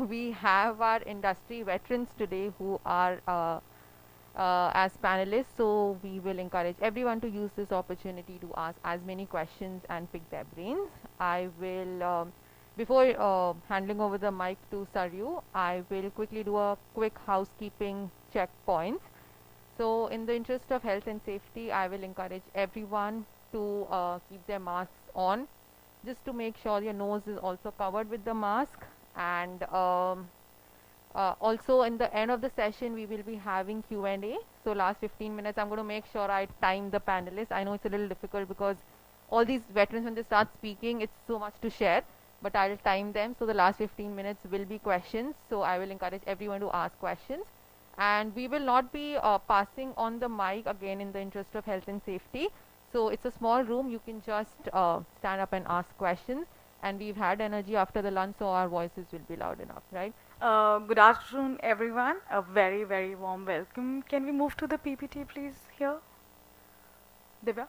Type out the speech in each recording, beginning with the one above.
We have our industry veterans today who are as panelists, so we will encourage everyone to use this opportunity to ask as many questions and pick their brains. I will, before handling over the mic to Saryu, I will quickly do a quick housekeeping checkpoint. So in the interest of health and safety, I will encourage everyone to keep their masks on, just to make sure your nose is also covered with the mask. And also in the end of the session, we will be having Q&A. So last 15 minutes, I'm going to make sure I time the panelists. I know it's a little difficult because all these veterans, when they start speaking, it's so much to share, but I'll time them. So the last 15 minutes will be questions. So I will encourage everyone to ask questions. And we will not be passing on the mic again in the interest of health and safety. So it's a small room. You can just stand up and ask questions. And we've had energy after the lunch, so our voices will be loud enough, right? Good afternoon, everyone. A very, very warm welcome. Can we move to the PPT, please, here? Divya?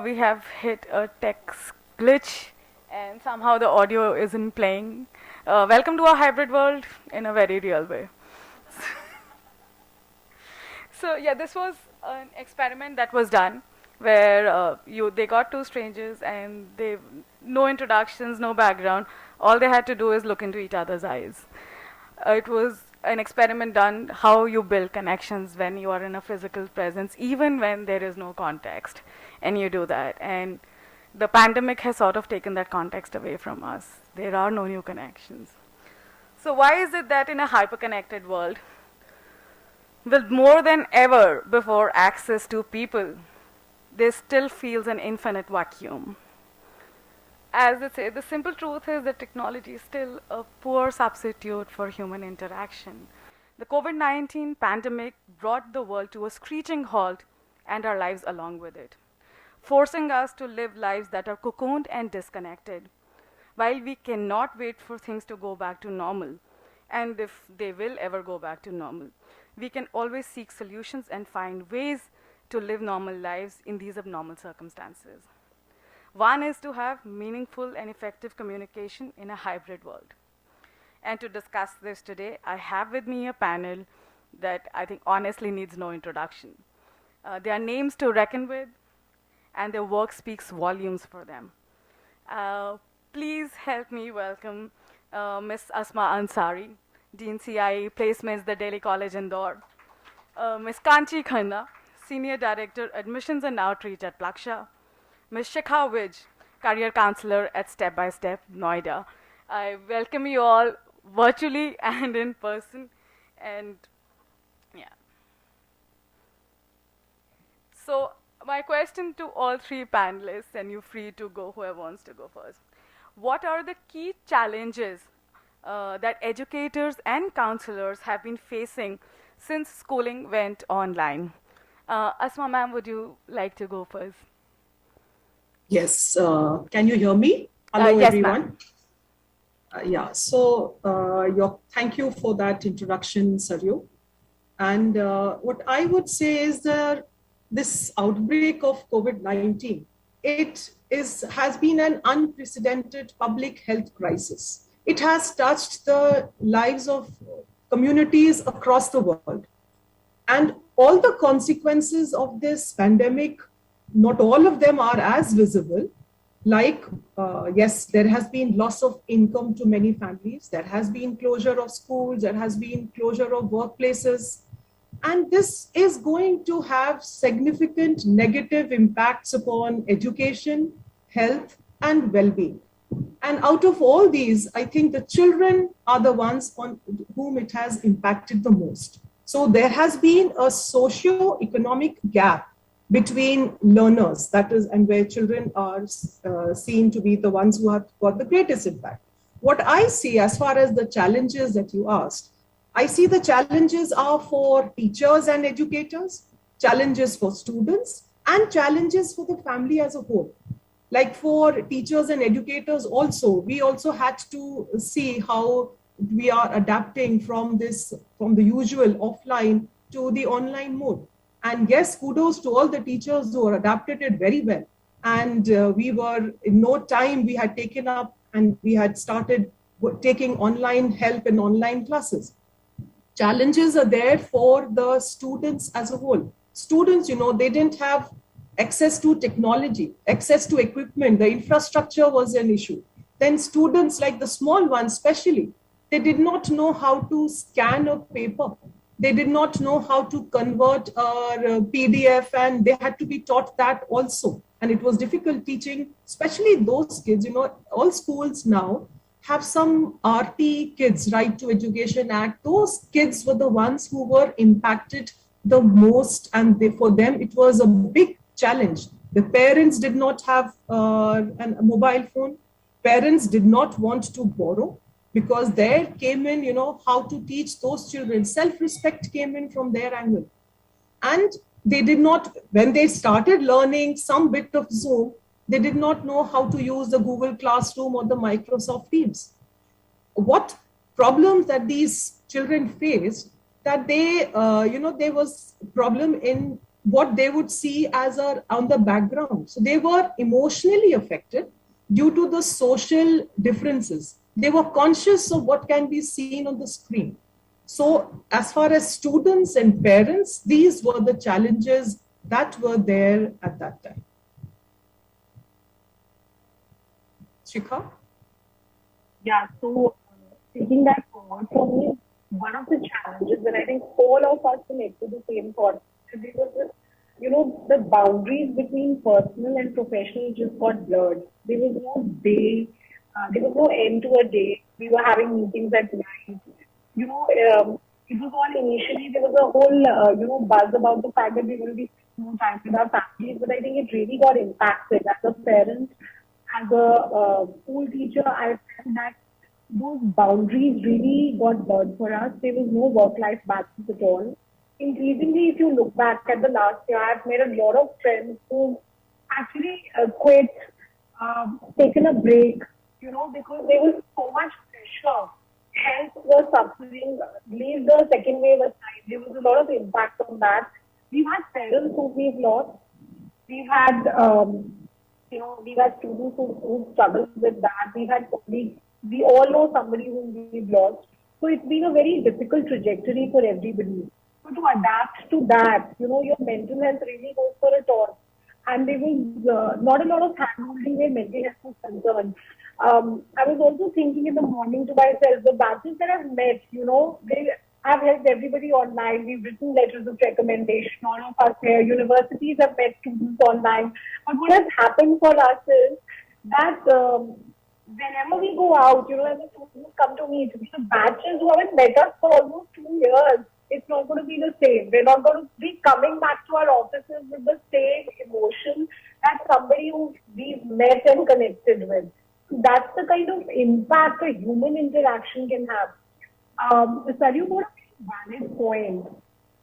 We have hit a tech glitch and somehow the audio isn't playing. Welcome to our hybrid world in a very real way. So yeah, this was an experiment that was done where they got two strangers and they no introductions, no background. All they had to do is look into each other's eyes. It was an experiment done how you build connections when you are in a physical presence, even when there is no context, and you do that. And the pandemic has sort of taken that context away from us. There are no new connections. So why is it that in a hyper-connected world, with more than ever before access to people, there still feels an infinite vacuum? As they say, the simple truth is that technology is still a poor substitute for human interaction. The COVID-19 pandemic brought the world to a screeching halt and our lives along with it, forcing us to live lives that are cocooned and disconnected. While we cannot wait for things to go back to normal, and if they will ever go back to normal, we can always seek solutions and find ways to live normal lives in these abnormal circumstances. One is to have meaningful and effective communication in a hybrid world. And to discuss this today, I have with me a panel that I think honestly needs no introduction. They are names to reckon with, and their work speaks volumes for them. Please help me welcome Ms. Asma Ansari, Dean CIE Placements, the Delhi College Indore. Ms. Kanchi Khanna, Senior Director, Admissions and Outreach at Plaksha. Ms. Shikha Vij, Career Counselor at Step by Step, Noida. I welcome you all virtually and in person. And yeah. So my question to all three panelists, and you're free to go, whoever wants to go first. What are the key challenges that educators and counselors have been facing since schooling went online? Asma ma'am, would you like to go first? Yes, can you hear me? Hello, Yes, everyone. Yeah, so thank you for that introduction, Saryu. And what I would say is that this outbreak of COVID-19, has been an unprecedented public health crisis. It has touched the lives of communities across the world. And all the consequences of this pandemic, not all of them are as visible. Like, yes, there has been loss of income to many families, there has been closure of schools, there has been closure of workplaces. And this is going to have significant negative impacts upon education, health, and well being. And out of all these, I think the children are the ones on whom it has impacted the most. So there has been a socio-economic gap between learners, that is, and where children are seen to be the ones who have got the greatest impact. What I see as far as the challenges that you asked, I see the challenges are for teachers and educators, challenges for students, and challenges for the family as a whole. Like for teachers and educators also, we also had to see how we are adapting from the usual offline to the online mode. And yes, kudos to all the teachers who adapted it very well. And we were, in no time, we had taken up and we had started taking online help in online classes. Challenges are there for the students as a whole. Students, they didn't have access to technology, access to equipment, the infrastructure was an issue. Then students, like the small ones especially, they did not know how to scan a paper. They did not know how to convert a PDF, and they had to be taught that also. And it was difficult teaching, especially those kids. All schools now have some RT kids, Right to Education Act. Those kids were the ones who were impacted the most, and for them it was a big challenge. The parents did not have a mobile phone. Parents did not want to borrow, because there came in, how to teach those children. Self-respect came in from their angle. And they did not, when they started learning some bit of Zoom, they did not know how to use the Google Classroom or the Microsoft Teams. What problems that these children faced, that there was problem in what they would see as on the background. So they were emotionally affected due to the social differences. They were conscious of what can be seen on the screen. So as far as students and parents, these were the challenges that were there at that time. Shikha? Yeah, so taking that forward, for me, one of the challenges, and I think all of us connect to the same thought, there was this, the boundaries between personal and professional just got blurred. There was no day, there was no end to a day. We were having meetings at night. It was all initially, there was a whole, buzz about the fact that we will be spending more time with our families, but I think it really got impacted. As a parent, as a school teacher, I felt that those boundaries really got blurred for us. There was no work-life balance at all. Increasingly, if you look back at the last year, I've made a lot of friends who actually quit, taken a break, because there was so much pressure. Health was suffering. Leave the second wave aside, there was a lot of impact on that. We've had parents who we've lost. We've had, we've had students who struggled with that. We've had colleagues. We all know somebody whom we've lost. So it's been a very difficult trajectory for everybody. So to adapt to that, your mental health really goes for a toss. And there was not a lot of handholding where mental health was concerned. I was also thinking in the morning to myself, the batches that I've met, I've helped everybody online. We've written letters of recommendation. All of us here, universities have met students online. But what has happened for us is that whenever we go out, and the students come to me, the batches who haven't met us for almost 2 years, it's not going to be the same. We're not going to be coming back to our offices with the same emotion as somebody who we've met and connected with. That's the kind of impact a human interaction can have. Saryu got a very valid point.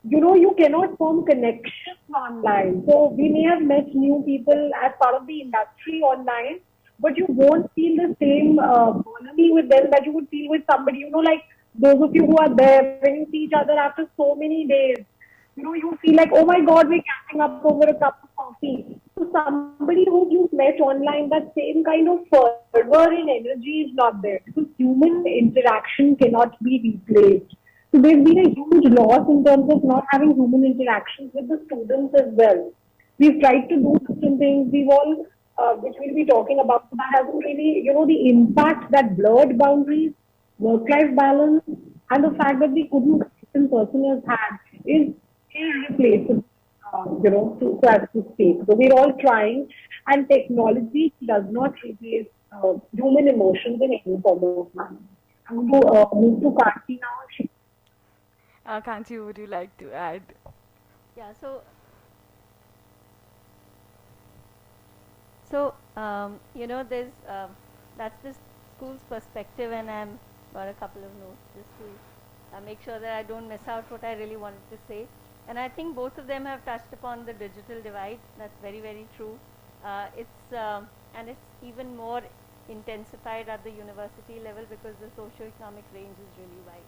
You cannot form connections online. So we may have met new people as part of the industry online, but you won't feel the same bonhomie with them that you would feel with somebody, like Those of you who are there, when you see each other after so many days, you feel like, oh my God, we're catching up over a cup of coffee. So somebody who you've met online, that same kind of fervor and energy is not there, because human interaction cannot be replaced. So there's been a huge loss in terms of not having human interactions with the students as well. We've tried to do different things. We've all, which we'll be talking about, that hasn't really, the impact that blurred boundaries, work-life balance, and the fact that we couldn't connect in person has had is irreplaceable, so as to speak. So we're all trying, and technology does not replace human emotions in any form of manner. I'm going to move to Kanchi now. Kanchi, would you like to add? Yeah, so there's that's the school's perspective, and I'm got a couple of notes just to make sure that I don't miss out what I really wanted to say. And I think both of them have touched upon the digital divide. That's very, very true. It's even more intensified at the university level because the socio-economic range is really wide.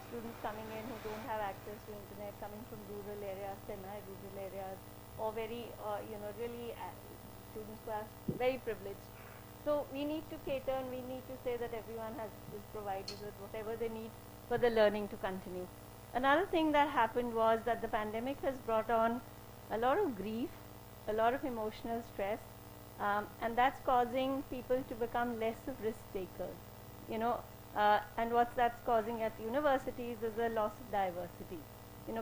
Students coming in who don't have access to internet, coming from rural areas, semi-rural areas, or very, really students who are very privileged. So we need to cater, and we need to say that everyone is provided with whatever they need for the learning to continue. Another thing that happened was that the pandemic has brought on a lot of grief, a lot of emotional stress, and that's causing people to become less of risk takers. And what that's causing at universities is a loss of diversity.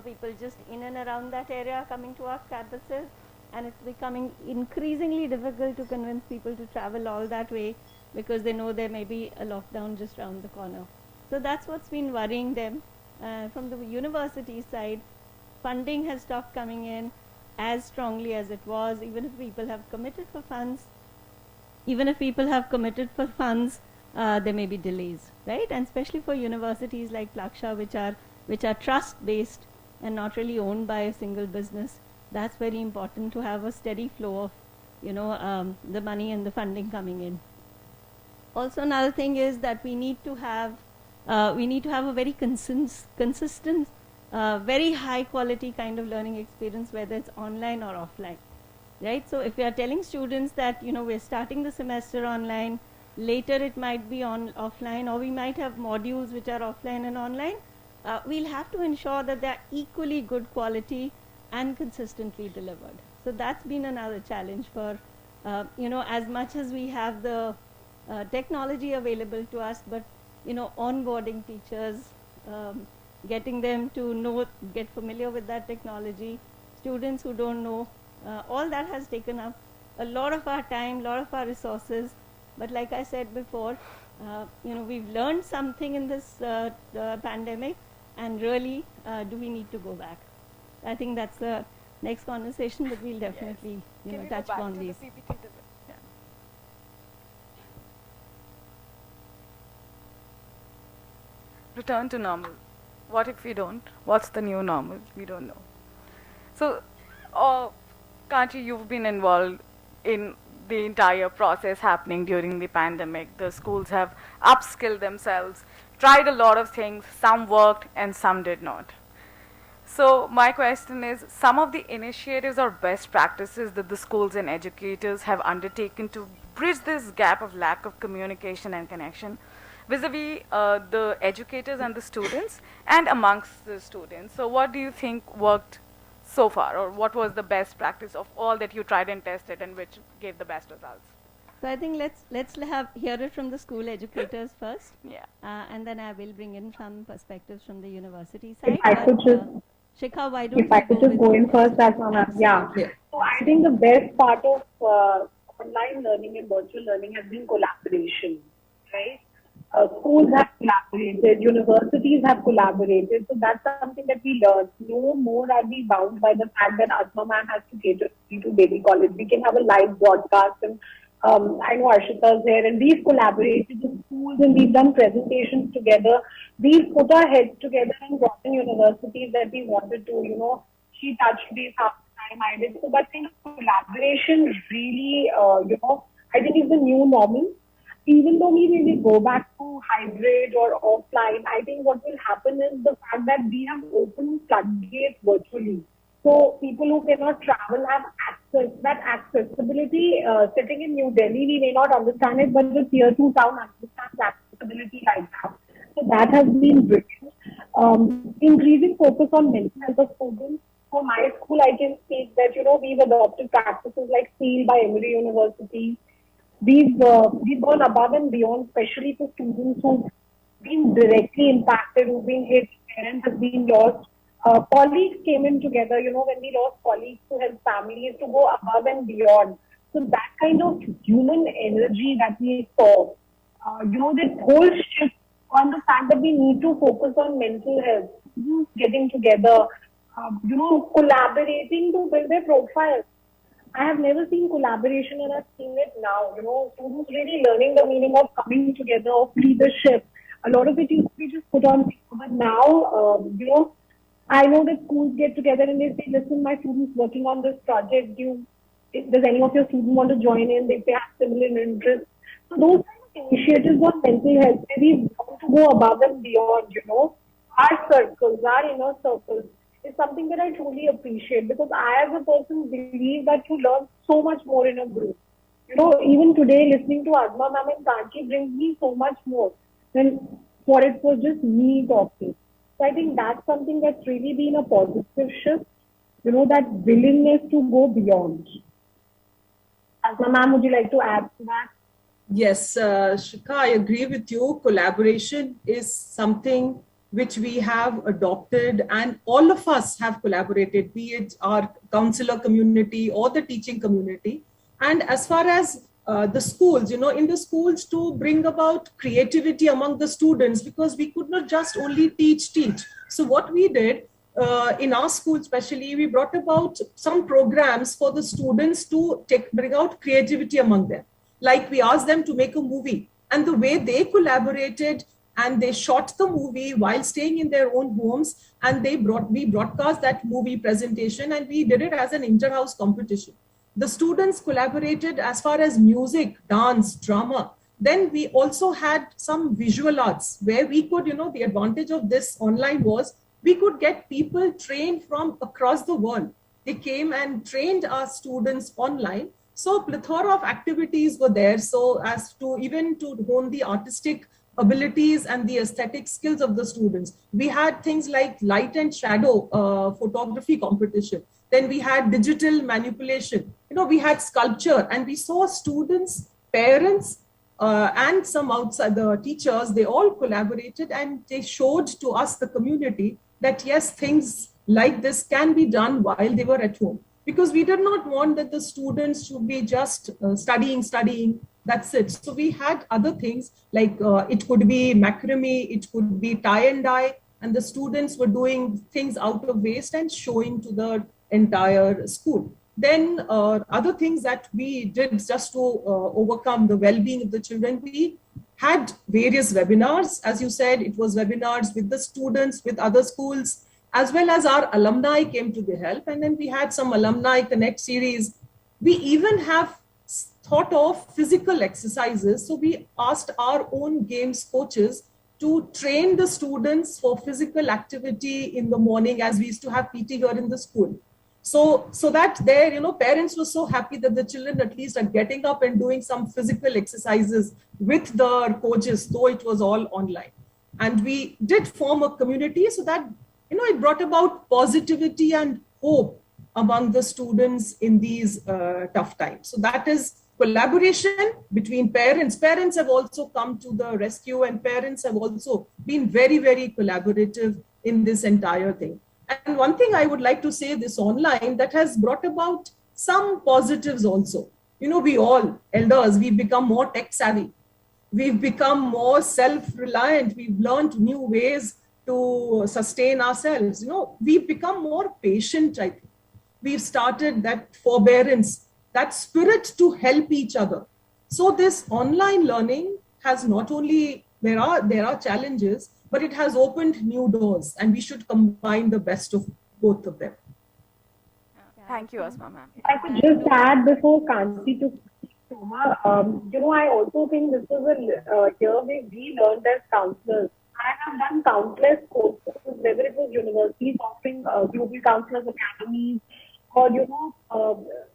People just in and around that area coming to our campuses, and it's becoming increasingly difficult to convince people to travel all that way because they know there may be a lockdown just around the corner. So that's what's been worrying them. From the university side, funding has stopped coming in as strongly as it was. Even if people have committed for funds, there may be delays, right? And especially for universities like Plaksha, which are trust based and not really owned by a single business, that's very important to have a steady flow of the money and the funding coming in. Also, another thing is that we need to have a very consistent, very high quality kind of learning experience, whether it's online or offline, right? So if we are telling students that we're starting the semester online, later it might be offline, or we might have modules which are offline and online, we'll have to ensure that they're equally good quality and consistently delivered. So that's been another challenge for as much as we have the technology available to us, but onboarding teachers, getting them to get familiar with that technology, students who don't know, all that has taken up a lot of our time, a lot of our resources. But like I said before, we've learned something in this pandemic, and really, do we need to go back? I think that's the next conversation, but we'll definitely touch upon these. Return to normal. What if we don't? What's the new normal? We don't know. So, Kanchi, you've been involved in the entire process happening during the pandemic. The schools have upskilled themselves, tried a lot of things. Some worked and some did not. So my question is, some of the initiatives or best practices that the schools and educators have undertaken to bridge this gap of lack of communication and connection vis-a-vis the educators and the students and amongst the students. So what do you think worked so far, or what was the best practice of all that you tried and tested and which gave the best results? So I think let's hear it from the school educators first. Yeah. And then I will bring in some perspectives from the university If side. I could just Shikha, why don't If I could just go in first, that's all. Yeah. Absolutely. So I think the best part of online learning and virtual learning has been collaboration, right? Schools have collaborated, universities have collaborated. So that's something that we learned. No more are we bound by the fact that Asma ma'am has to cater to Baby College. We can have a live broadcast, and I know Arshita's here, and we've collaborated with schools and we've done presentations together. We've put our heads together and gotten universities that we wanted to, she touched base half the time I did. So that kind of collaboration really, I think is the new normal. even though we really go back to hybrid or offline, I think what will happen is the fact that we have opened floodgates virtually. So people who cannot travel have access. That accessibility, sitting in New Delhi, we may not understand it, but the tier two town understands accessibility like that. So that has been brilliant. Increasing focus on mental health of students. For my school, I can speak that, we've adopted practices like SEAL by Emory University. We've gone above and beyond, especially for students who've been directly impacted, who've been hit, parents have been lost. Colleagues came in together, when we lost colleagues to help families to go above and beyond. So that kind of human energy that we saw, this whole shift on the fact that we need to focus on mental health, getting together, collaborating to build their profiles. I have never seen collaboration and I've seen it now. Students really learning the meaning of coming together, of leadership. A lot of it used to be just put on paper, but now, I know that schools get together and they say, listen, my students working on this project. Does any of your students want to join in? If they have similar interests. So those kind of initiatives on mental health, where we want to go above and beyond, our circles, our inner circles, is something that I truly appreciate, because I, as a person, believe that you learn so much more in a group. Even today, listening to Azma ma'am and Kanchi brings me so much more than what it was just me talking. So I think that's something that's really been a positive shift, that willingness to go beyond. Azma ma'am, would you like to add to that? Yes, Shikha, I agree with you. Collaboration is something which we have adopted, and all of us have collaborated, be it our counselor community or the teaching community. And as far as the schools, in the schools, to bring about creativity among the students, because we could not just only teach. So what we did in our school, especially, we brought about some programs for the students to bring out creativity among them. Like we asked them to make a movie, and the way they collaborated and they shot the movie while staying in their own homes, and we broadcast that movie presentation, and we did it as an inter-house competition. The students collaborated as far as music, dance, drama. Then we also had some visual arts where we could, the advantage of this online was we could get people trained from across the world. They came and trained our students online. So plethora of activities were there. So as to even to hone the artistic abilities and the aesthetic skills of the students. We had things like light and shadow photography competition. Then we had digital manipulation. We had sculpture, and we saw students, parents, and some outside the teachers, they all collaborated, and they showed to us, the community, that yes, things like this can be done while they were at home. Because we did not want that the students should be just studying, that's it. So we had other things like it could be macrame, it could be tie and dye, and the students were doing things out of waste and showing to the entire school. Then other things that we did just to overcome the well-being of the children, we had various webinars. As you said, it was webinars with the students, with other schools, as well as our alumni came to the help. And then we had some alumni connect series. We even have thought of physical exercises. So we asked our own games coaches to train the students for physical activity in the morning, as we used to have PT here in the school. So that there, parents were so happy that the children at least are getting up and doing some physical exercises with the coaches, though it was all online. And we did form a community so that, it brought about positivity and hope among the students in these tough times. So that is collaboration between parents. Parents have also come to the rescue, and parents have also been very, very collaborative in this entire thing. And one thing I would like to say, this online, that has brought about some positives also. We all, elders, we've become more tech savvy. We've become more self-reliant. We've learned new ways to sustain ourselves. We've become more patient, I think. We've started that forbearance, that spirit to help each other. So this online learning has not only, there are challenges, but it has opened new doors, and we should combine the best of both of them. Thank you, Asma ma'am. If I could just add before Kanchi to Soma. I also think this was a year where we learned as counselors. I have done countless courses, whether it was universities offering global counselors academies, or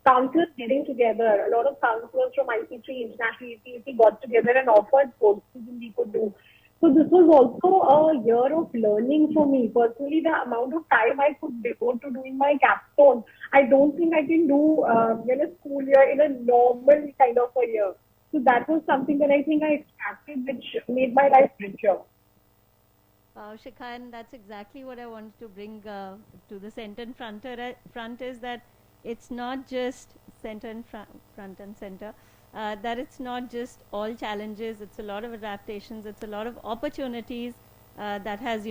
counselors getting together. A lot of counselors from IC3, International ACAC got together and offered courses and we could do. So this was also a year of learning for me. Personally, the amount of time I could devote to doing my capstone, I don't think I can do in a school year in a normal kind of a year. So that was something that I think I extracted, which made my life richer. Shikha, and that's exactly what I wanted to bring to the center and front is that it's not just center and front and center, that it's not just all challenges, it's a lot of adaptations, it's a lot of opportunities that has,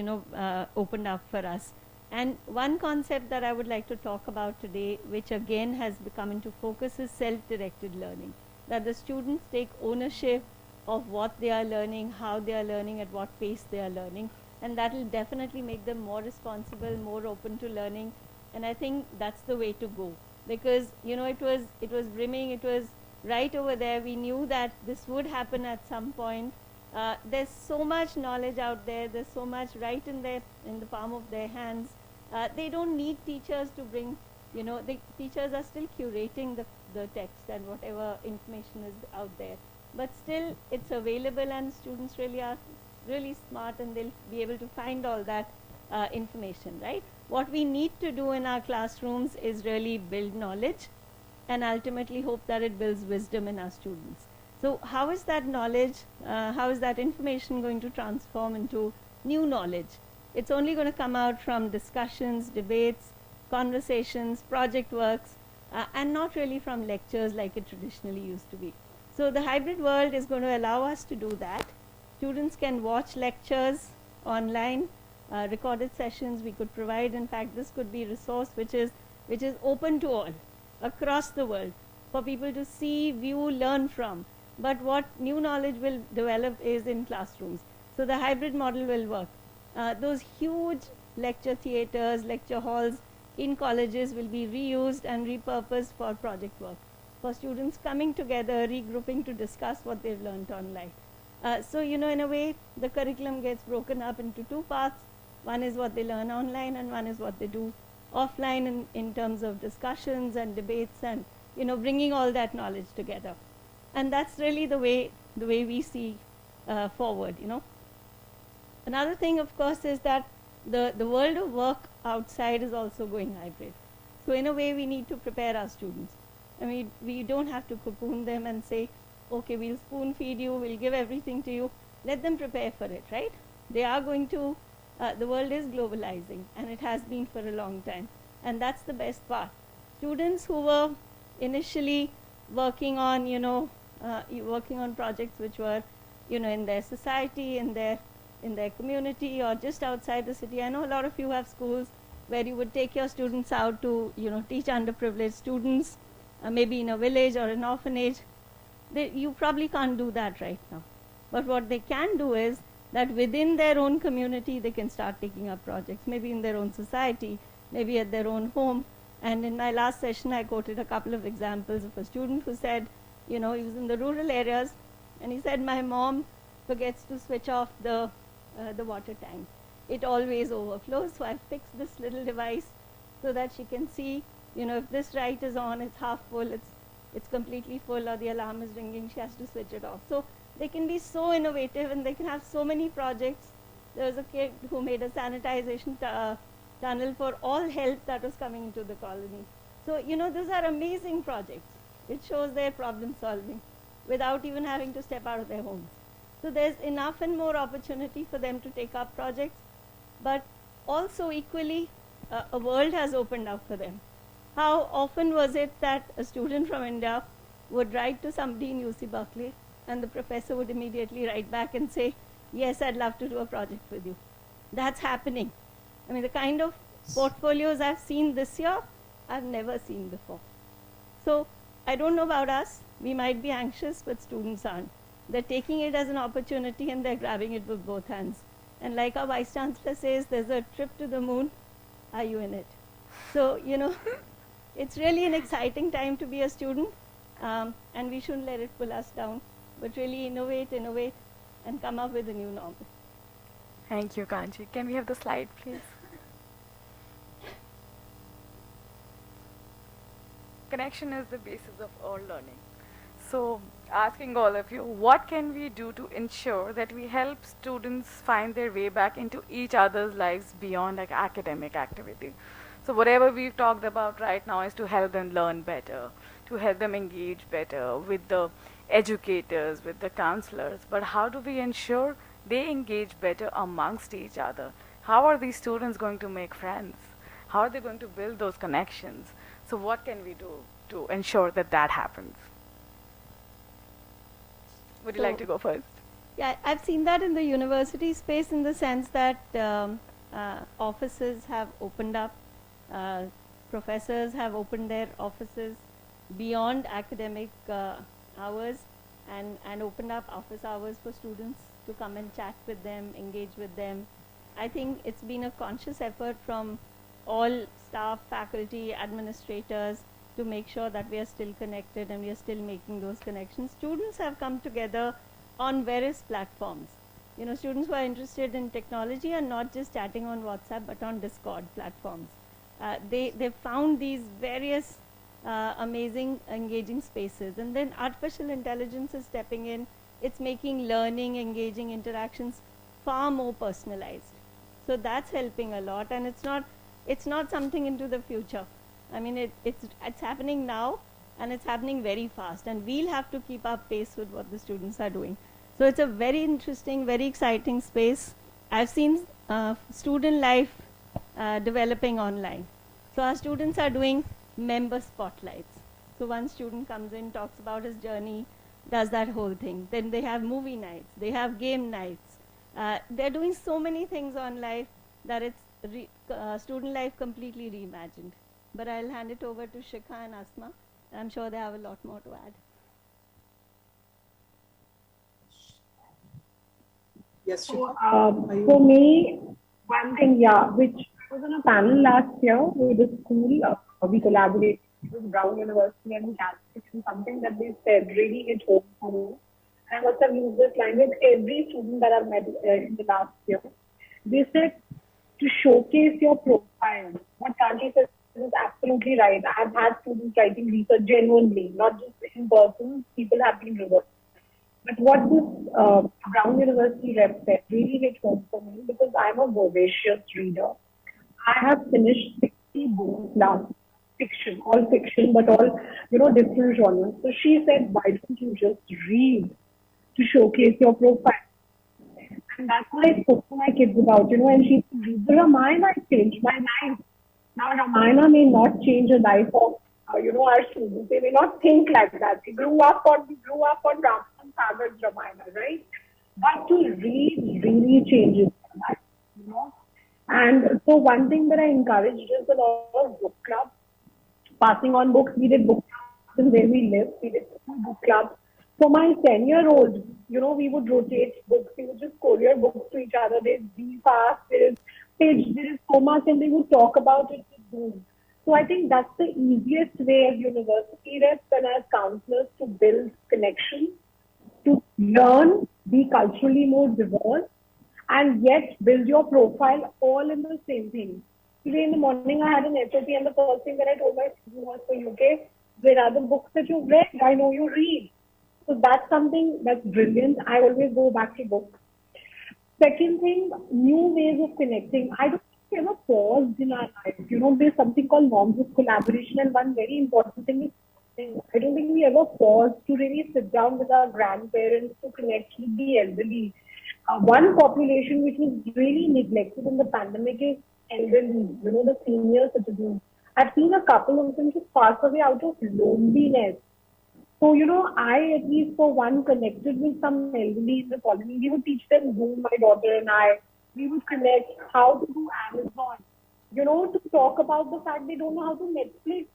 opened up for us. And one concept that I would like to talk about today, which again has become into focus, is self-directed learning. That the students take ownership of what they are learning, how they are learning, at what pace they are learning, and that will definitely make them more responsible, more open to learning. And I think that's the way to go, because it was brimming, it was right over there. We knew that this would happen at some point. There's so much knowledge out there, there's so much right in the palm of their hands. They don't need teachers to bring, the teachers are still curating the text and whatever information is out there, but still it's available, and students really are really smart, and they'll be able to find all that information, right? What we need to do in our classrooms is really build knowledge and ultimately hope that it builds wisdom in our students. So how is that knowledge, how is that information going to transform into new knowledge? It's only going to come out from discussions, debates, conversations, project works, and not really from lectures like it traditionally used to be. So the hybrid world is going to allow us to do that. Students can watch lectures online, recorded sessions we could provide. In fact, this could be a resource which is open to all across the world for people to see, view, learn from. But what new knowledge will develop is in classrooms. So the hybrid model will work. Those huge lecture theaters, lecture halls in colleges will be reused and repurposed for project work, for students coming together, regrouping to discuss what they've learned online. So, in a way, the curriculum gets broken up into two parts. One is what they learn online, and one is what they do offline in terms of discussions and debates and, bringing all that knowledge together. And that's really the way we see forward, Another thing, of course, is that the world of work outside is also going hybrid. So in a way, we need to prepare our students. I mean, we don't have to cocoon them and say, okay, we'll spoon feed you, we'll give everything to you. Let them prepare for it, right? They are going to, the world is globalizing, and it has been for a long time. And that's the best part. Students who were initially working on, working on projects which were, in their society, in their community, or just outside the city. I know a lot of you have schools where you would take your students out to, teach underprivileged students, maybe in a village or an orphanage. You probably can't do that right now. But what they can do is that within their own community, they can start taking up projects, maybe in their own society, maybe at their own home. And in my last session, I quoted a couple of examples of a student who said, he was in the rural areas, and he said, my mom forgets to switch off the water tank. It always overflows, so I fixed this little device so that she can see, if this light is on, it's half full, it's completely full, or the alarm is ringing, she has to switch it off. So they can be so innovative, and they can have so many projects. There was a kid who made a sanitization tunnel for all help that was coming into the colony. So, those are amazing projects. It shows their problem solving without even having to step out of their homes. So there's enough and more opportunity for them to take up projects, but also equally, a world has opened up for them. How often was it that a student from India would write to somebody in UC Berkeley, and the professor would immediately write back and say, yes, I'd love to do a project with you. That's happening. I mean, the kind of portfolios I've seen this year, I've never seen before. So I don't know about us. We might be anxious, but students aren't. They're taking it as an opportunity, and they're grabbing it with both hands. And like our Vice Chancellor says, there's a trip to the moon. Are you in it? So, it's really an exciting time to be a student. and we shouldn't let it pull us down, but really innovate, and come up with a new normal. Thank you, Kanchi. Can we have the slide, please? Connection is the basis of all learning. So, asking all of you, what can we do to ensure that we help students find their way back into each other's lives beyond like academic activity? So, whatever we've talked about right now is to help them learn better, to help them engage better with the educators, with the counselors. But how do we ensure they engage better amongst each other? How are these students going to make friends? How are they going to build those connections? So, what can we do to ensure that that happens? Would you like to go first? Yeah, I've seen that in the university space in the sense that offices have opened up, professors have opened their offices beyond academic hours and opened up office hours for students to come and chat with them, engage with them. I think it's been a conscious effort from all staff, faculty, administrators to make sure that we are still connected and we are still making those connections. Students have come together on various platforms. You know, students who are interested in technology are not just chatting on WhatsApp but on Discord platforms. They found these various amazing engaging spaces, and then artificial intelligence is stepping in. It's making learning, engaging interactions far more personalized. So that's helping a lot, and it's not something into the future. I mean, it's happening now, and it's happening very fast, and we'll have to keep up pace with what the students are doing. So it's a very interesting, very exciting space. I've seen student life developing online. So our students are doing member spotlights. So one student comes in, talks about his journey, does that whole thing. Then they have movie nights, they have game nights. They're doing so many things on life that it's student life completely reimagined. But I'll hand it over to Shikha and Asma. I'm sure they have a lot more to add. Yes, So, Shikha. for me, one thing, yeah, which I was on a panel last year with the school. We collaborated with Brown University and Catholic, and something that they said really hit home for me. I must have used this line with every student that I've met in the last year. They said to showcase your profile. What Kanchi says is absolutely right. I have had students writing research genuinely, not just in person. People have been reversed. But what this Brown University rep said really hit home for me because I'm a voracious reader. I have finished 60 books last fiction, all fiction, but all, different genres. So she said, why don't you just read to showcase your profile? And that's what I spoke to my kids about, and she said, read the Ramayana changed my life. Now, Ramayana may not change the life of, our students. They may not think like that. We grew up on Ramon Sagar's Ramayana, right? But to read really changes their life. And so one thing that I encouraged is a lot of book clubs, passing on books. We did book clubs in where we live. We did book clubs. For my 10-year-old, we would rotate books. We would just courier books to each other. There's fast, there is page, there is so much, and they would talk about it with Zoom. So I think that's the easiest way as university reps and as counselors to build connections, to learn, be culturally more diverse, and yet build your profile all in the same thing. Today in the morning, I had an SOP, and the first thing that I told my student was, for UK, there are the books that you've read. I know you read. So that's something that's brilliant. I always go back to books. Second thing, new ways of connecting. I don't think we ever paused in our life. There's something called norms of collaboration, and one very important thing is I don't think we ever paused to really sit down with our grandparents to connect with the elderly. One population which was really neglected in the pandemic is elderly, the senior citizens. I've seen a couple of them just pass away out of loneliness. So, I at least for one connected with some elderly in the colony. We would teach them Zoom, my daughter and I. We would connect how to do Amazon, to talk about the fact they don't know how to Netflix.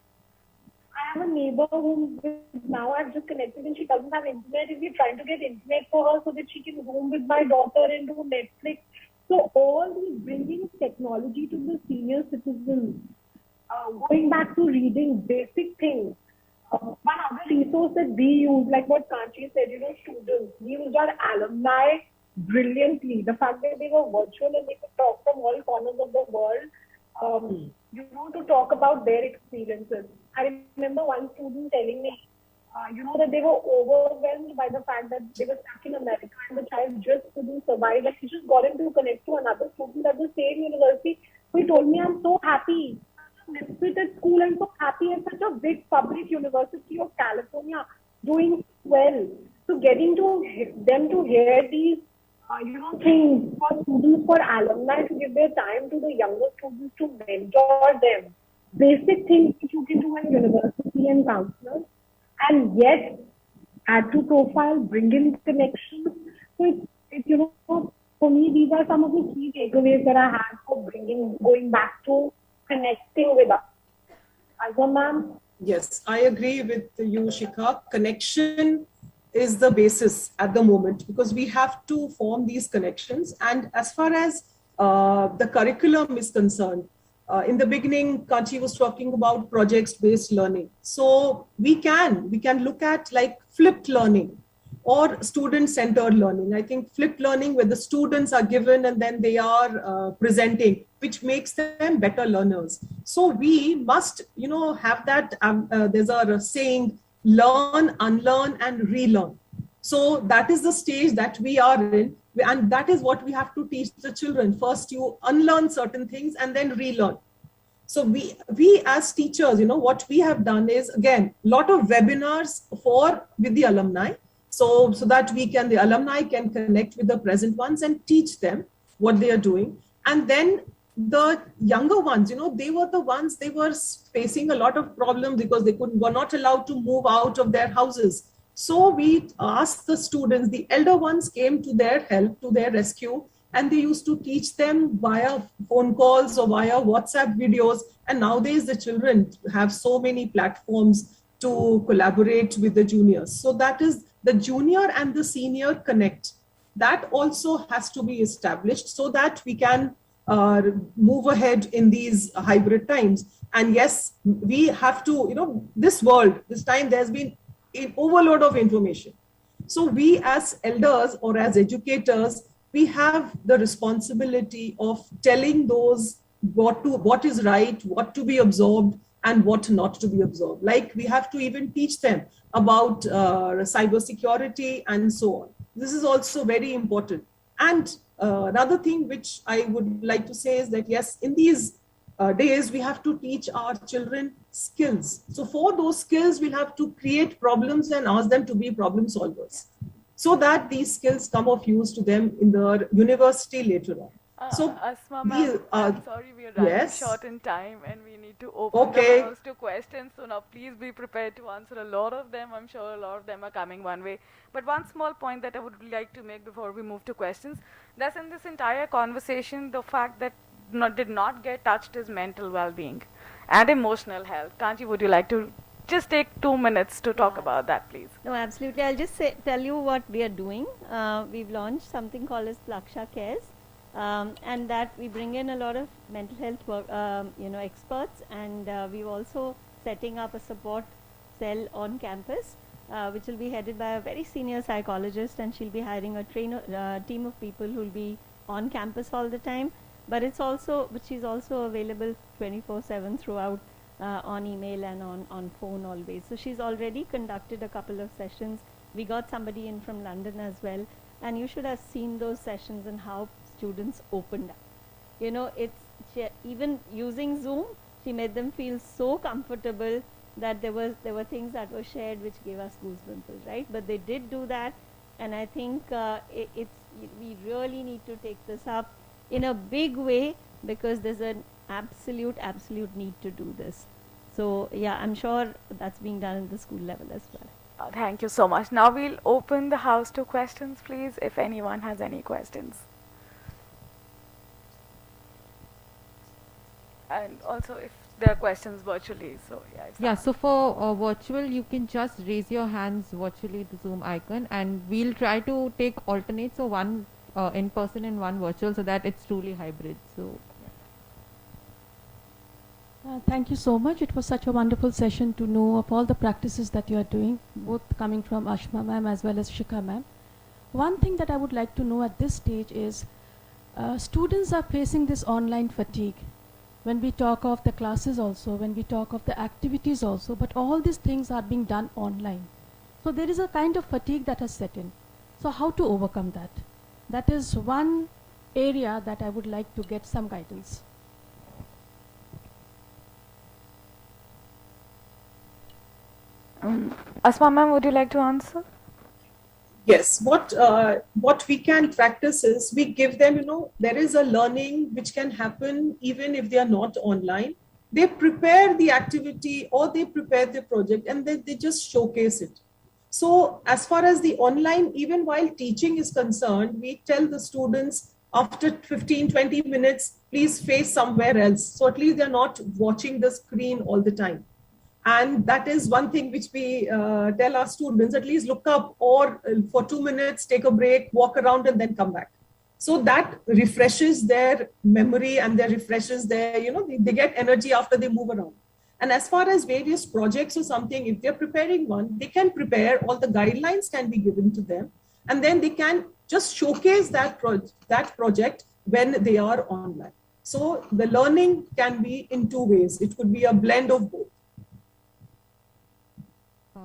I have a neighbor whom now I've just connected and she doesn't have internet. And we're trying to get internet for her so that she can Zoom with my daughter and do Netflix. So all these bringing technology to the senior citizens, going back to reading basic things. One other resource that we use, like what Kanchi said, students, we used our alumni brilliantly. The fact that they were virtual and they could talk from all corners of the world, to talk about their experiences. I remember one student telling me, that they were overwhelmed by the fact that they were stuck in America and the child just couldn't survive. Like, he just got him to connect to another student at the same university who he told me, I'm so happy. Misfit school and so happy at such a big public university of California doing well. So getting to them to hear these, things for students, for alumni to give their time to the younger students to mentor them. Basic things which you can do in university and counselors, and yet add to profile, bring in connections. So for me, these are some of the key takeaways that I have for going back to connecting with us. Azam ma'am? Yes, I agree with you, Shikha. Connection is the basis at the moment because we have to form these connections. And as far as the curriculum is concerned, in the beginning, Kanchi was talking about projects-based learning. So we can look at like flipped learning or student-centered learning. I think flipped learning where the students are given and then they are presenting, which makes them better learners. So we must, have that, there's a saying, learn, unlearn, and relearn. So that is the stage that we are in. And that is what we have to teach the children. First, you unlearn certain things and then relearn. So we as teachers, what we have done is, again, a lot of webinars with the alumni. So that the alumni can connect with the present ones and teach them what they are doing. And then the younger ones, they were facing a lot of problems because were not allowed to move out of their houses. So we asked the students, the elder ones came to their help, to their rescue, and they used to teach them via phone calls or via WhatsApp videos. And nowadays the children have so many platforms to collaborate with the juniors. So that is the junior and the senior connect. That also has to be established so that we can move ahead in these hybrid times. And yes, we have to, this time there's been an overload of information. So we as elders or as educators, we have the responsibility of telling those what is right, what to be absorbed, and what not to be absorbed. Like we have to even teach them about cybersecurity and so on. This is also very important. And another thing which I would like to say is that, yes, in these days, we have to teach our children skills. So for those skills, we'll have to create problems and ask them to be problem solvers so that these skills come of use to them in the university later on. Asma ma'am, I'm sorry we are running short in time and we need to open the house to questions. So now please be prepared to answer a lot of them. I'm sure a lot of them are coming one way. But one small point that I would like to make before we move to questions, that's in this entire conversation, the fact that did not get touched is mental well-being and emotional health. Kanchi, would you like to just take 2 minutes to talk about that, please? No, absolutely. I'll just tell you what we are doing. We've launched something called as Plaksha Cares. And that we bring in a lot of mental health experts, and we're also setting up a support cell on campus, which will be headed by a very senior psychologist, and she'll be hiring a team of people who will be on campus all the time. But she's also available 24/7 throughout on email and on phone always. So she's already conducted a couple of sessions. We got somebody in from London as well, and you should have seen those sessions and how students opened up. Even using Zoom, she made them feel so comfortable that there were things that were shared which gave us goosebumps, right? But they did do that, and I think we really need to take this up in a big way because there's an absolute need to do this. So yeah, I'm sure that's being done at the school level as well. Thank you so much. Now we'll open the house to questions, please, if anyone has any questions. And also if there are questions virtually, so yeah. So for virtual, you can just raise your hands virtually, the Zoom icon, and we'll try to take alternates, so one in person and one virtual, so that it's truly hybrid. So Thank you so much. It was such a wonderful session to know of all the practices that you are doing, both coming from Ashma ma'am as well as Shikha ma'am. One thing that I would like to know at this stage is students are facing this online fatigue. When we talk of the classes also, when we talk of the activities also, but all these things are being done online. So there is a kind of fatigue that has set in. So how to overcome that? That is one area that I would like to get some guidance. Asma ma'am, would you like to answer? Yes, what we can practice is we give them, there is a learning which can happen even if they are not online. They prepare the activity or they prepare the project and then they just showcase it. So as far as the online, even while teaching is concerned, we tell the students after 15-20 minutes, please face somewhere else. So at least they're not watching the screen all the time. And that is one thing which we tell our students, at least look up or for 2 minutes, take a break, walk around and then come back. So that refreshes their memory and they refreshes their, they get energy after they move around. And as far as various projects or something, if they're preparing one, they can prepare, all the guidelines can be given to them. And then they can just showcase that project when they are online. So the learning can be in two ways. It could be a blend of both.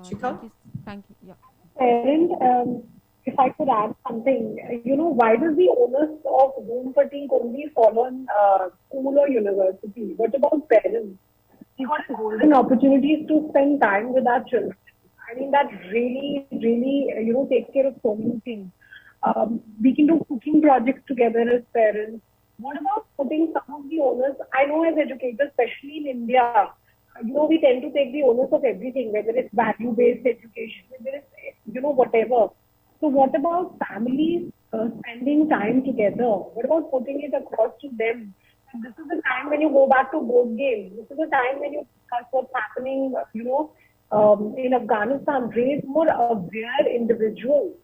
Shikha? Thank you. Yeah. Parent, if I could add something, why does the onus of home fatigue only fall on school or university? What about parents? We got golden opportunities to spend time with our children. I mean, that really, really, takes care of so many things. We can do cooking projects together as parents. What about putting some of the onus? I know as educators, especially in India, we tend to take the onus of everything, whether it's value-based education, whether it's, whatever. So what about families spending time together? What about putting it across to them? And this is the time when you go back to board games. This is the time when you discuss what's happening, in Afghanistan, raise more aware individuals.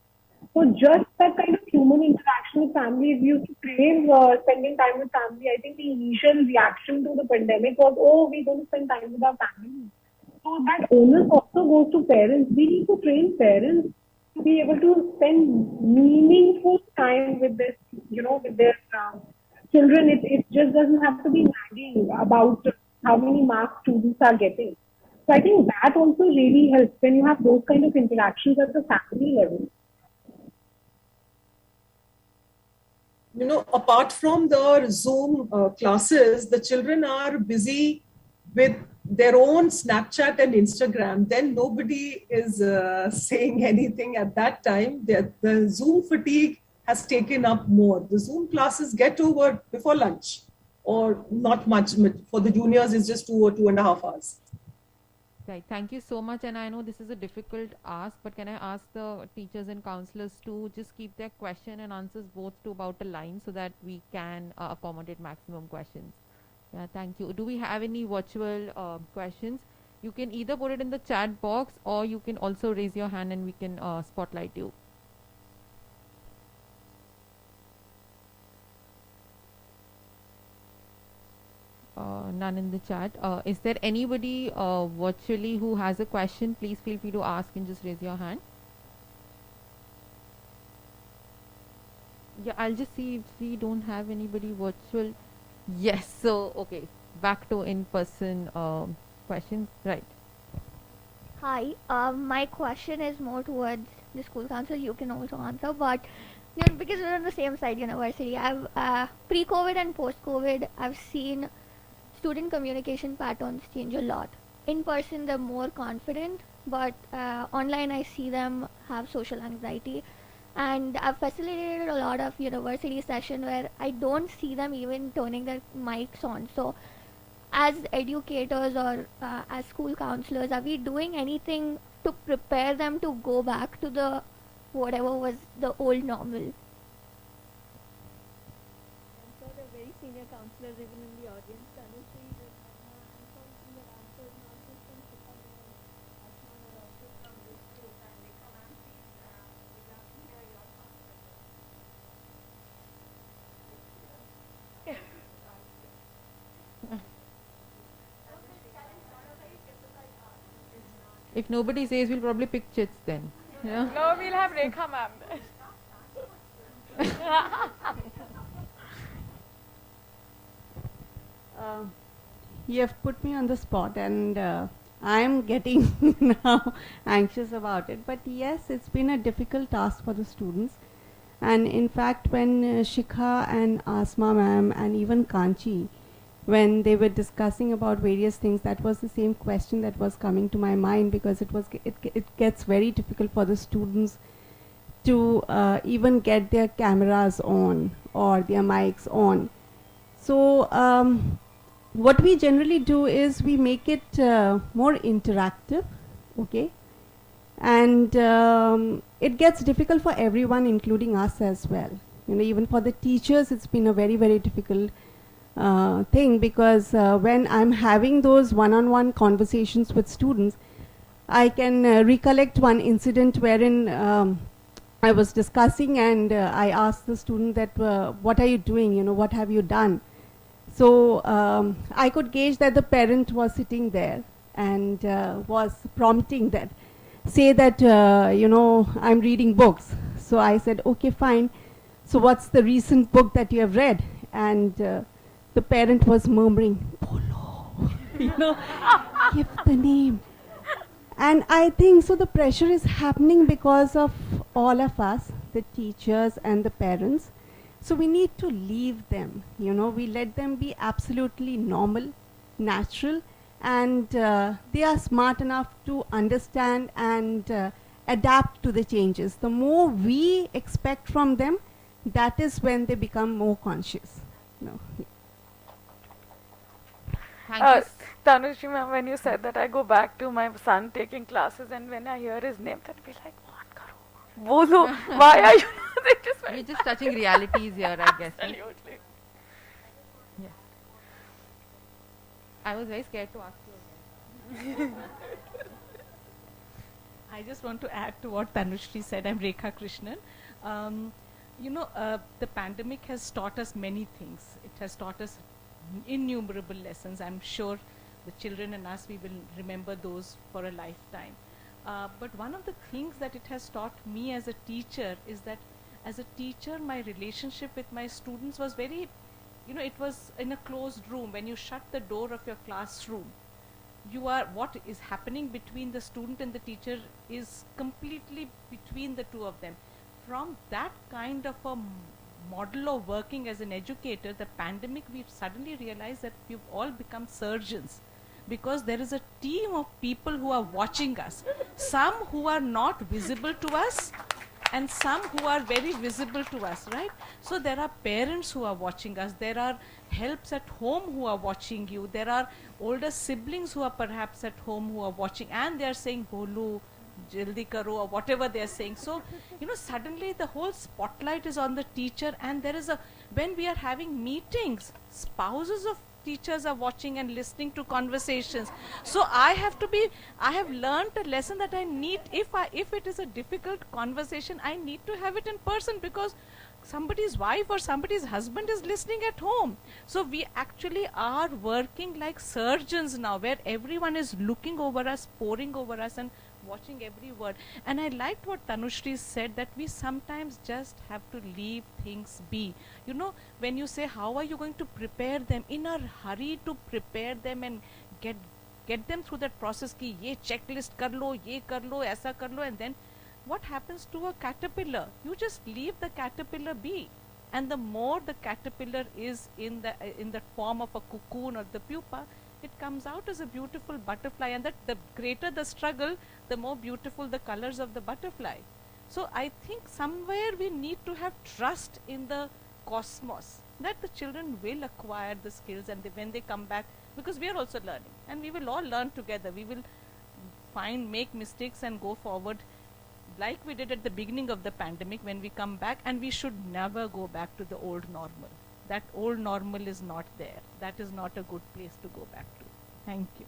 So just that kind of human interaction with family, we used to crave spending time with family. I think the initial reaction to the pandemic was, oh, we're going to spend time with our family. So that onus also goes to parents. We need to train parents to be able to spend meaningful time with this, with their children. It just doesn't have to be nagging about how many marks students are getting. So I think that also really helps when you have those kind of interactions at the family level. Apart from the Zoom classes, the children are busy with their own Snapchat and Instagram. Then nobody is saying anything at that time. The Zoom fatigue has taken up more. The Zoom classes get over before lunch, or not much. For the juniors, it's just 2 or 2.5 hours. Right. Thank you so much. And I know this is a difficult ask, but can I ask the teachers and counselors to just keep their question and answers both to about a line so that we can accommodate maximum questions? Yeah, thank you. Do we have any virtual questions? You can either put it in the chat box or you can also raise your hand and we can spotlight you. None in the chat. Is there anybody virtually who has a question? Please feel free to ask and just raise your hand. Yeah, I'll just see if we don't have anybody virtual. Yes, so okay, back to in-person questions, right? Hi, my question is more towards the school council. You can also answer, but because we're on the same side, university, I've pre-COVID and post-COVID, I've seen student communication patterns change a lot. In person, they're more confident, but online, I see them have social anxiety. And I've facilitated a lot of university session where I don't see them even turning their mics on. So, as educators or as school counselors, are we doing anything to prepare them to go back to the whatever was the old normal? I'm sure there are very senior counselors even in the audience. Kanchi, Khanna, and some senior answers, not just from Shikha, but Asma were also from this group, and they come and please, we'd love to hear your thoughts as well. If nobody says, we'll probably pick chits then. Yeah. No, we'll have Rekha ma'am then. You have put me on the spot, and I'm getting now anxious about it. But yes, it's been a difficult task for the students. And in fact, when Shikha and Asma ma'am and even Kanchi, when they were discussing about various things, that was the same question that was coming to my mind, because it gets very difficult for the students to even get their cameras on or their mics on. So what we generally do is we make it more interactive, okay? And it gets difficult for everyone, including us as well. You know, even for the teachers, it's been a very, very difficult thing, because when I'm having those one-on-one conversations with students, I can recollect one incident wherein I was discussing, and I asked the student that, what are you doing? You know, what have you done? So I could gauge that the parent was sitting there and was prompting that, say that, you know, I'm reading books. So I said, okay, fine. So what's the recent book that you have read? And the parent was murmuring, Polo, you know, give the name. And I think so the pressure is happening because of all of us, the teachers and the parents. So we need to leave them, you know, we let them be absolutely normal, natural, and they are smart enough to understand and adapt to the changes. The more we expect from them, that is when they become more conscious. No. Thank you. Tanushree ma'am, when you said that, I go back to my son taking classes, and when I hear his name, then be like, what karo? Bolo, why are you? They just We're went. just touching realities here, I guess. Absolutely. Yeah. I was very scared to ask you again. I just want to add to what Tanushree said. I'm Rekha Krishnan. You know, the pandemic has taught us many things. It has taught us innumerable lessons. I'm sure the children and us, we will remember those for a lifetime. But one of the things that it has taught me as a teacher is that as a teacher, my relationship with my students was very, you know, it was in a closed room. When you shut the door of your classroom, you are, what is happening between the student and the teacher is completely between the two of them. From that kind of a model of working as an educator, the pandemic, we've suddenly realized that we've all become surgeons, because there is a team of people who are watching us, some who are not visible to us and some who are very visible to us, right? So there are parents who are watching us, there are helps at home who are watching you, there are older siblings who are perhaps at home who are watching, and they are saying bolu, jaldi karo, or whatever they are saying. So, you know, suddenly the whole spotlight is on the teacher, and there is a, when we are having meetings, spouses of teachers are watching and listening to conversations. So I have learned a lesson that I need, if it is a difficult conversation, I need to have it in person, because somebody's wife or somebody's husband is listening at home. So we actually are working like surgeons now, where everyone is looking over us, poring over us, and watching every word. And I liked what Tanushree said, that we sometimes just have to leave things be. You know, when you say, how are you going to prepare them, in a hurry to prepare them and get them through that process, ki ye checklist kar lo, ye kar lo, aisa kar lo, and then what happens to a caterpillar? You just leave the caterpillar be. And the more the caterpillar is in the form of a cocoon or the pupa, it comes out as a beautiful butterfly, and that the greater the struggle, the more beautiful the colors of the butterfly. So I think somewhere we need to have trust in the cosmos, that the children will acquire the skills, and when they come back, because we are also learning, and we will all learn together, we will make mistakes and go forward like we did at the beginning of the pandemic when we come back, and we should never go back to the old normal. That old normal is not there. That is not a good place to go back to. Thank you.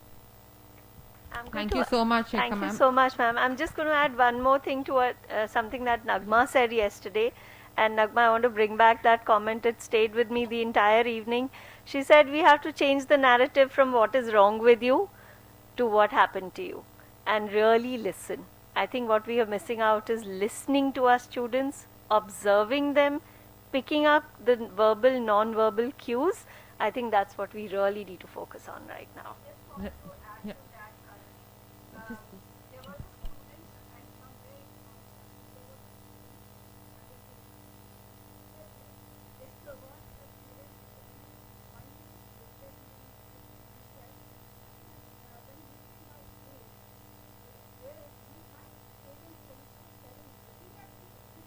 Thank you so much, Rekha Thank you ma'am. so much, ma'am. I'm just going to add one more thing to something that Nagma said yesterday. And Nagma, I want to bring back that comment. It stayed with me the entire evening. She said we have to change the narrative from what is wrong with you to what happened to you. and really listen. I think what we are missing out is listening to our students, observing them, picking up the verbal, non-verbal cues. I think that's what we really need to focus on right now. Yeah. Yeah. Just-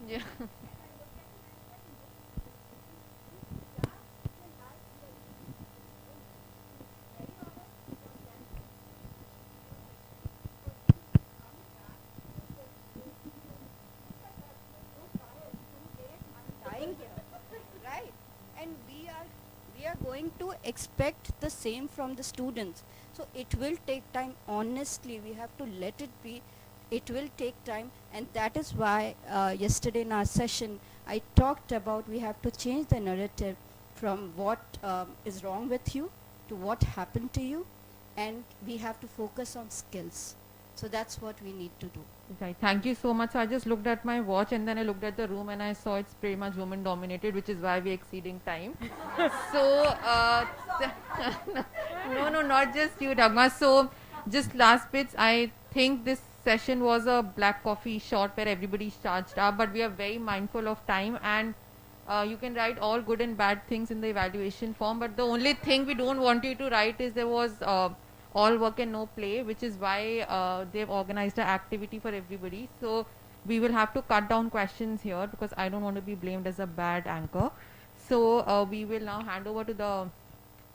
Yeah. Dying here, right? And we are going to expect the same from the students. So it will take time. Honestly, we have to let it be. It will take time, and that is why yesterday in our session I talked about we have to change the narrative from what is wrong with you to what happened to you, and we have to focus on skills. So that's what we need to do. Right. Thank you so much. So I just looked at my watch and then I looked at the room and I saw it's pretty much woman dominated, which is why we're exceeding time. So, no, not just you, Dagma. So, just last bits. I think this session was a black coffee shot where everybody's charged up, but we are very mindful of time, and you can write all good and bad things in the evaluation form, but the only thing we don't want you to write is there was all work and no play, which is why they've organized an activity for everybody. So we will have to cut down questions here because I don't want to be blamed as a bad anchor. So we will now hand over to the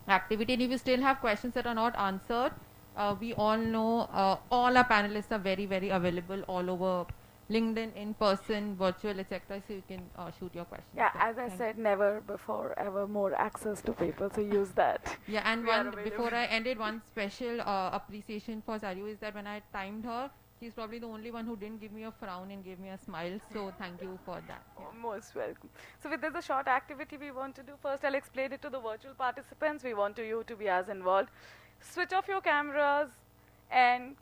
activity, and if you still have questions that are not answered, we all know all our panelists are very, very available all over LinkedIn, in person, virtual, etc. So you can shoot your questions. Yeah, So as I thank said, never before ever more access to people, so use that. you. Yeah, and We are one available. before I ended, one special appreciation for Saryu is that when I timed her, she's probably the only one who didn't give me a frown and gave me a smile. So thank you for that. Yeah. Most welcome. So with this a short activity we want to do. First I'll explain it to the virtual participants. We want you to be as involved. Switch off your cameras and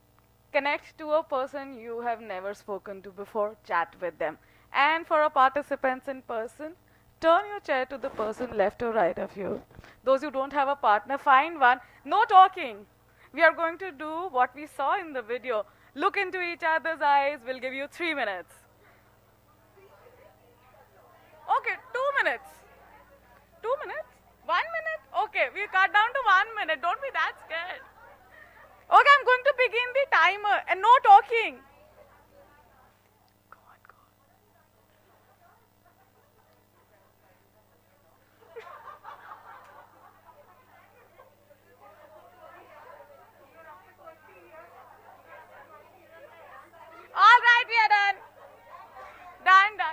connect to a person you have never spoken to before. Chat with them. And for our participants in person, turn your chair to the person left or right of you. Those who don't have a partner, find one. No talking. We are going to do what we saw in the video. Look into each other's eyes. We'll give you 3 minutes. Okay, 2 minutes. 2 minutes? 1 minute? Okay, we cut down to 1 minute. Don't be that scared. Okay, I'm going to begin the timer and no talking. Go on, go on. All right, we are done. Done.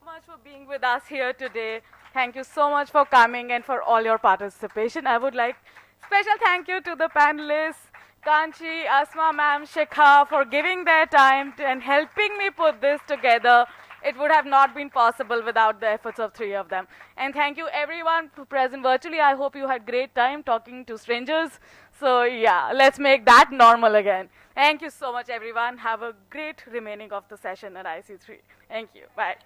Much for being with us here today. Thank you so much for coming and for all your participation. I would like special thank you to the panelists, Kanchi, Asma ma'am, Shikha, for giving their time and helping me put this together. It would have not been possible without the efforts of 3 of them. And thank you everyone who present virtually. I hope you had great time talking to strangers. So yeah, let's make that normal again. Thank you so much everyone. Have a great remaining of the session at IC3. Thank you. Bye.